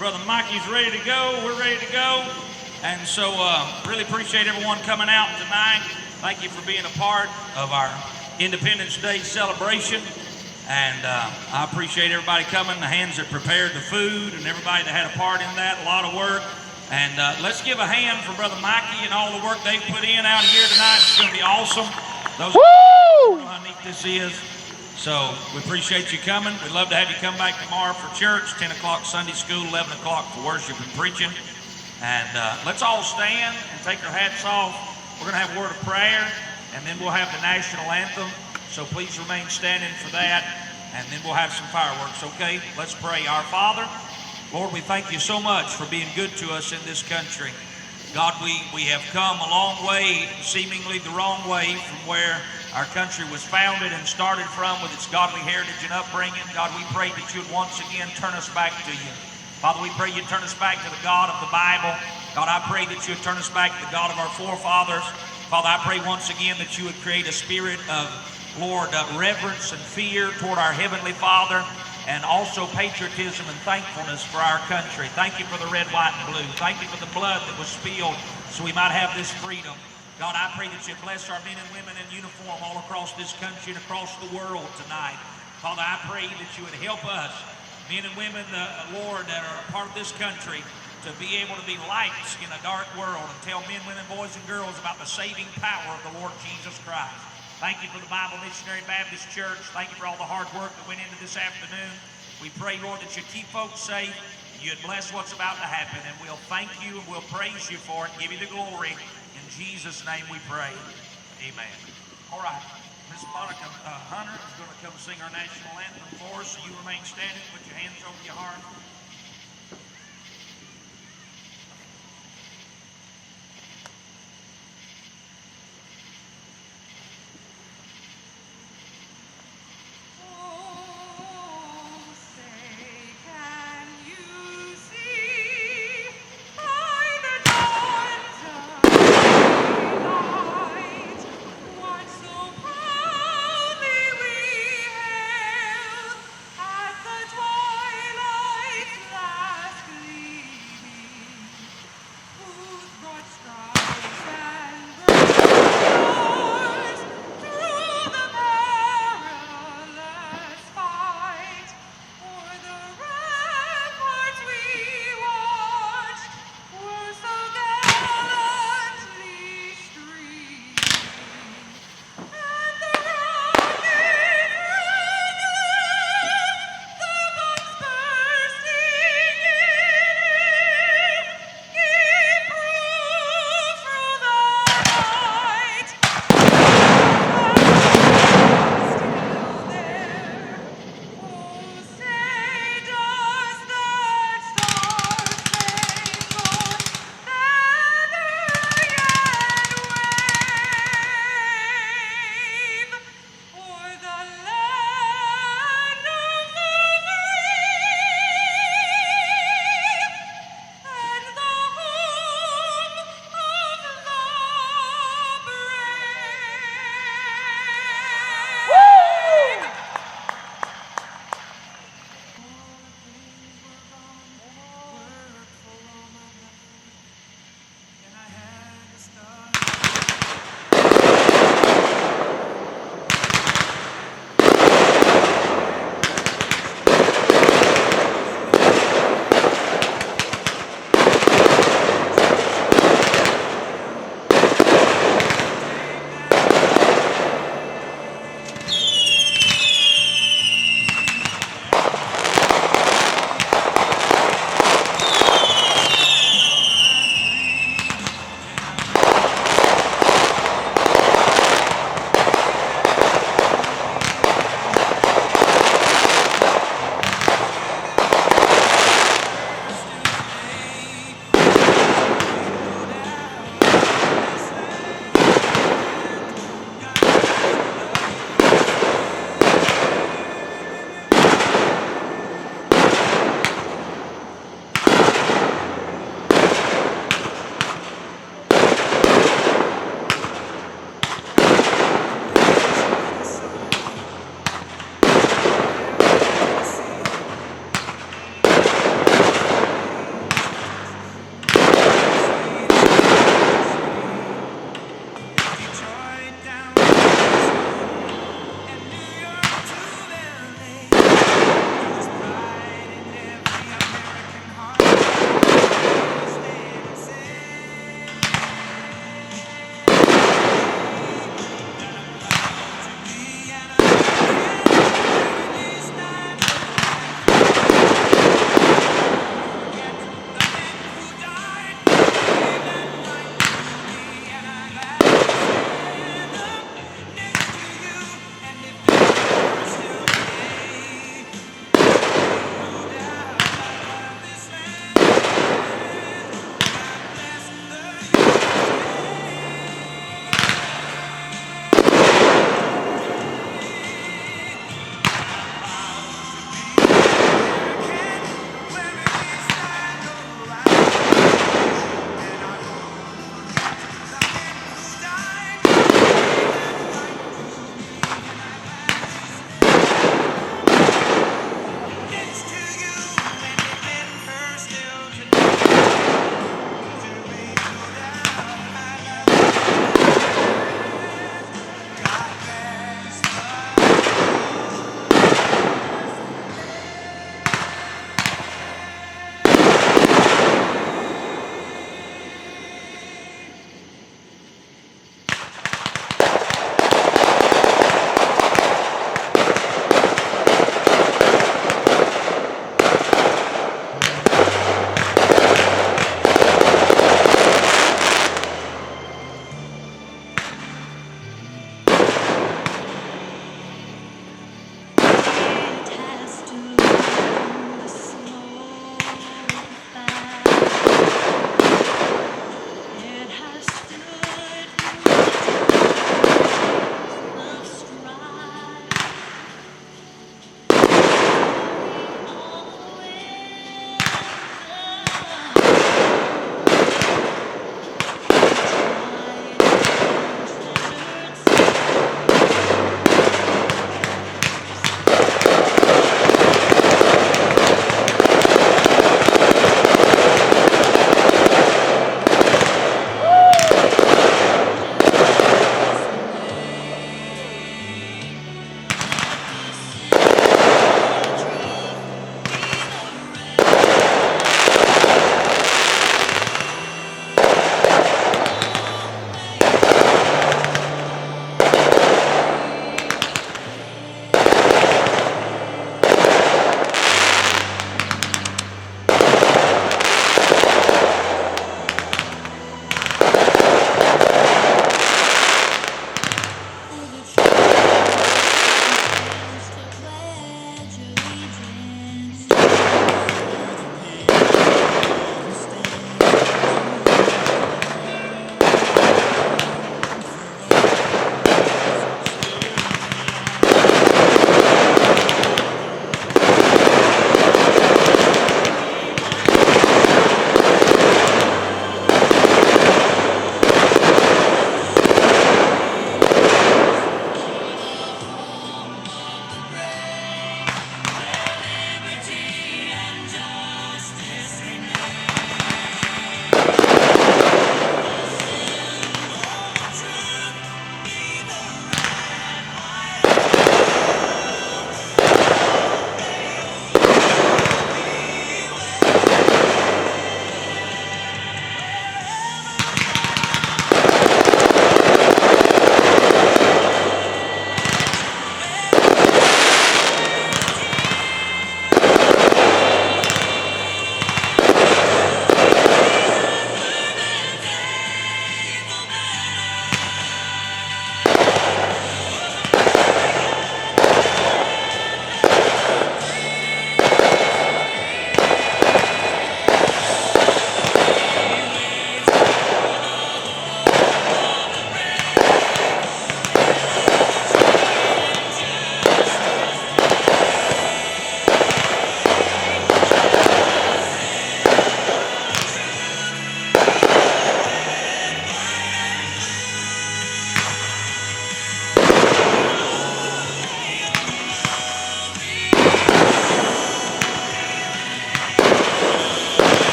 Brother Mikey's ready to go. We're ready to go. And so really appreciate everyone coming out tonight. Thank you for being a part of our Independence Day celebration. And I appreciate everybody coming, the hands that prepared the food and everybody that had a part in that, a lot of work. And let's give a hand for Brother Mikey and all the work they've put in out here tonight. It's going to be awesome. Those know how neat this is. So we appreciate you coming. We'd love to have you come back tomorrow for church, 10 o'clock Sunday school, 11 o'clock for worship and preaching. And let's all stand and take our hats off. We're going to have a word of prayer, and then we'll have the national anthem. So please remain standing for that, and then we'll have some fireworks, okay? Let's pray. Our Father, Lord, we thank you so much for being good to us in this country. God, we have come a long way, seemingly the wrong way from where our country was founded and started from with its godly heritage and upbringing. God, we pray that you would once again turn us back to you. Father, we pray you'd turn us back to the God of the Bible. God, I pray that you would turn us back to the God of our forefathers. Father, I pray once again that you would create a spirit of, Lord, reverence and fear toward our Heavenly Father, and also patriotism and thankfulness for our country. Thank you for the red, white, and blue. Thank you for the blood that was spilled so we might have this freedom. God, I pray that you bless our men and women in uniform all across this country and across the world tonight. Father, I pray that you would help us, men and women, Lord, that are a part of this country, to be able to be lights in a dark world and tell men, women, boys, and girls about the saving power of the Lord Jesus Christ. Thank you for the Bible Missionary Baptist Church. Thank you for all the hard work that went into this afternoon. We pray, Lord, that you keep folks safe. You'd bless what's about to happen, and we'll thank you and we'll praise you for it and give you the glory. In Jesus' name we pray. Amen. All right. Miss Monica Hunter is going to come sing our national anthem for us. So you remain standing, put your hands over your heart.